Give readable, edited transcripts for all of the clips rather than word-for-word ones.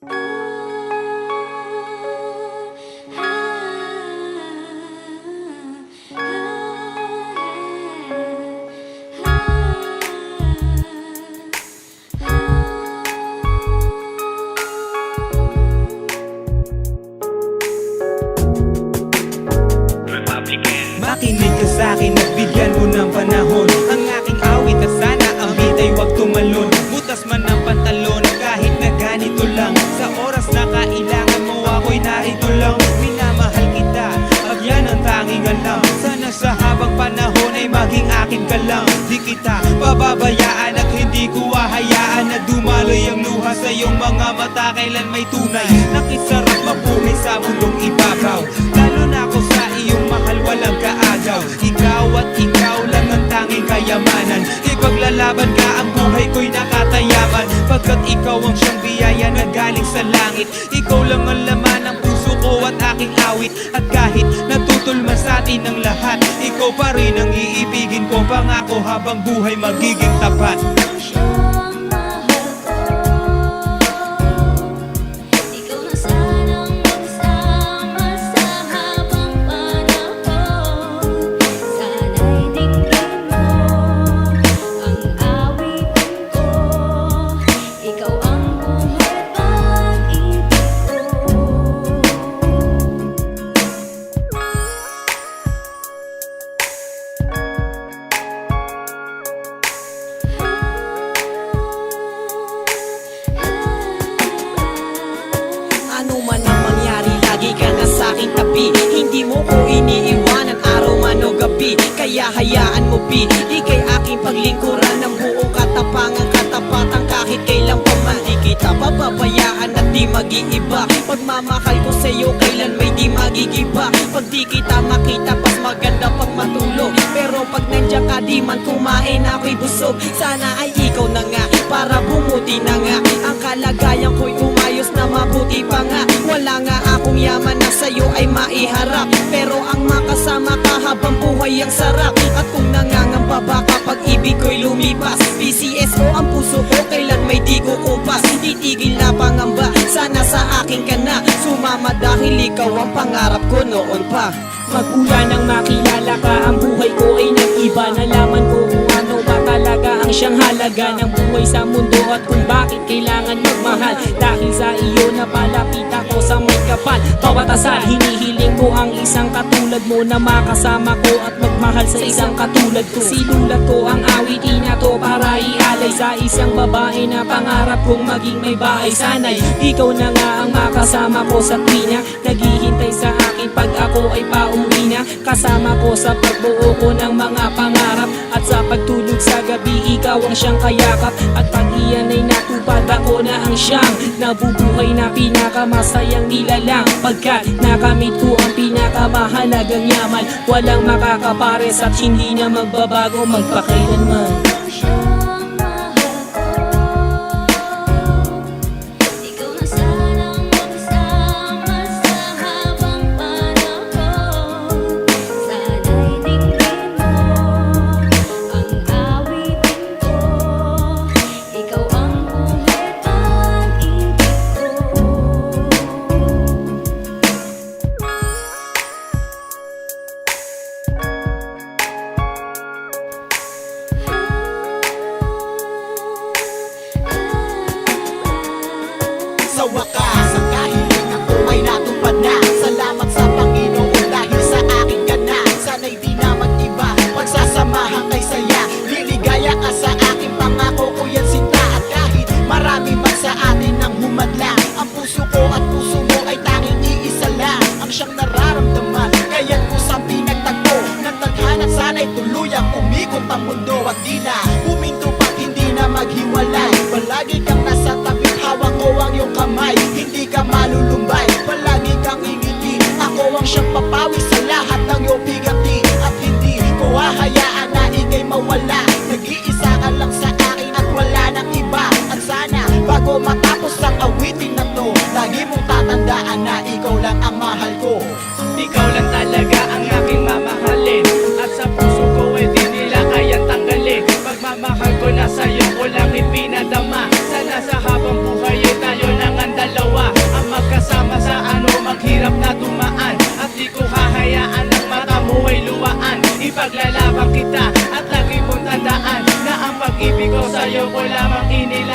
Makinig ka sa'kin at bigyan mo ng panahon ang aking awit at sana ang beat ay wag tumalon. Butas man ang pantalon kahit na ganito lang. Sa oras na kailangan mo ako'y narito lang. Minamahal kita at yan ang tanging alam. Sana sa habang panahon ay maging akin ka lang. Di kita pababayaan at hindi ko hahayaan na dumaloy ang luha sa iyong mga mata. Kailan may tunay nakisarap mabuhay sa mundong ibabaw. Lalo na ako sa iyong mahal, walang kaagaw. Ikaw at ikaw lang ang tanging kayamanan. Ipaglalaban ka, ang buhay ko'y nakatayaman. Pagkat ikaw ang siyang biyaya na galing sa langit. Ikaw lang ang laman ng puso ko at aking awit. At kahit natutulman sa atin ang lahat, ikaw pa rin ang iibigin ko. Pangako habang buhay magiging tapat. Ano man ang mangyari, lagi ka na sa'king tabi. Hindi mo ko iniiwanan araw man o gabi. Kaya hayaan mo pi, di kay aking paglingkuran ng buong katapangan, katapatan kahit kailan pa man. Di kita papabayaan at di mag-iiba. Pagmamahal ko sa'yo kailan may di magigiba. Pag di kita makita pas maganda pag matulog. Pero pag nandiyan ka di man kumain ako'y busog. Sana ay ikaw na nga para bumuti na nga. Ang kalagayan ko'y umayos na mabuti pa nga. Wala nga akong yaman na sa'yo ay maiharap. Pero ang makasama ka habang buhay ang sarap. At kung nangangamba baka pag-ibig ko'y lumipas. PCSO ang puso ko kailan may di kukupas. Titigil na pangamba, sana sa akin ka na sumama dahil ikaw ang pangarap ko noon pa. Magmula nang makilala ka, ang buhay ko ay nag-iba. Nalaman ko kung ano ba talaga ang siyang halaga ng buhay sa mundo at kung bakit kailangan magmahal. Dahil sa iyo napalapit ako sa may kapal. Bawat asal, hinihiling ko ang isang katulad mo na makasama ko at magmahal sa isang katulad ko. Sinulat ko ang awitin na to para ialay sa isang babae na pangarap kong maging may bahay. Sana'y ikaw na nga ang makasama ko sa tuwina, naghihintay sa akin pag ako ay pauwi na. Kasama ko sa pagbuo ko ng mga pangarap at sa pagtulog sa gabi ikaw ang siyang kayakap. At pag iyan ay natupad ako na ang siyang nabubuhay na pinakamasayang nilalang. Pagkat nakamit ko ang pinakamahalagang yaman, walang makakapares at hindi na magbabago magpakailanman.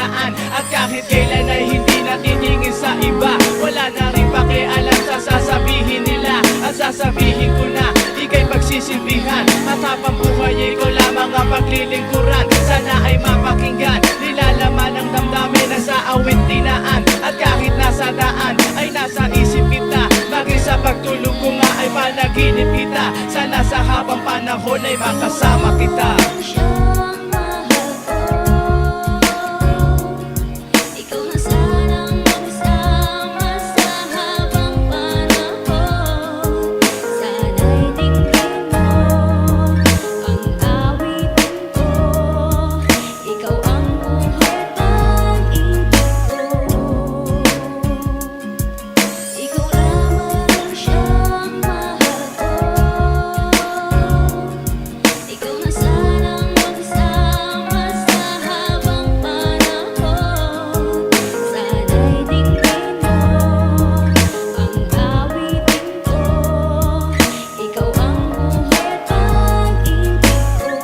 dinaan. At kahit kailan ay hindi natitingin sa iba, wala na rin pakialam sa sasabihin nila. At sasabihin ko na ika'y pagsisilbihan, at habang buhay ikaw lamang ang paglilingkuran. Sana ay mapakinggan, nilalaman ang damdamin na sa awit tinaan. At kahit nasa daan ay nasa isip kita, maging sa pagtulog ko nga ay panaginip kita. Sana sa habang panahon ay makasama kita. Siyang mahal ko, ikaw na sanang magsama sa habang panahon. Sana'y tingin mo ang awitin ko, ikaw ang buhay pag-ibig ko. Ikaw lamang siyang mahal ko, ikaw na sanang magsama sa habang panahon. Sana'y tingin mo ang awitin ko, ikaw ang buhay pag-ibig ko.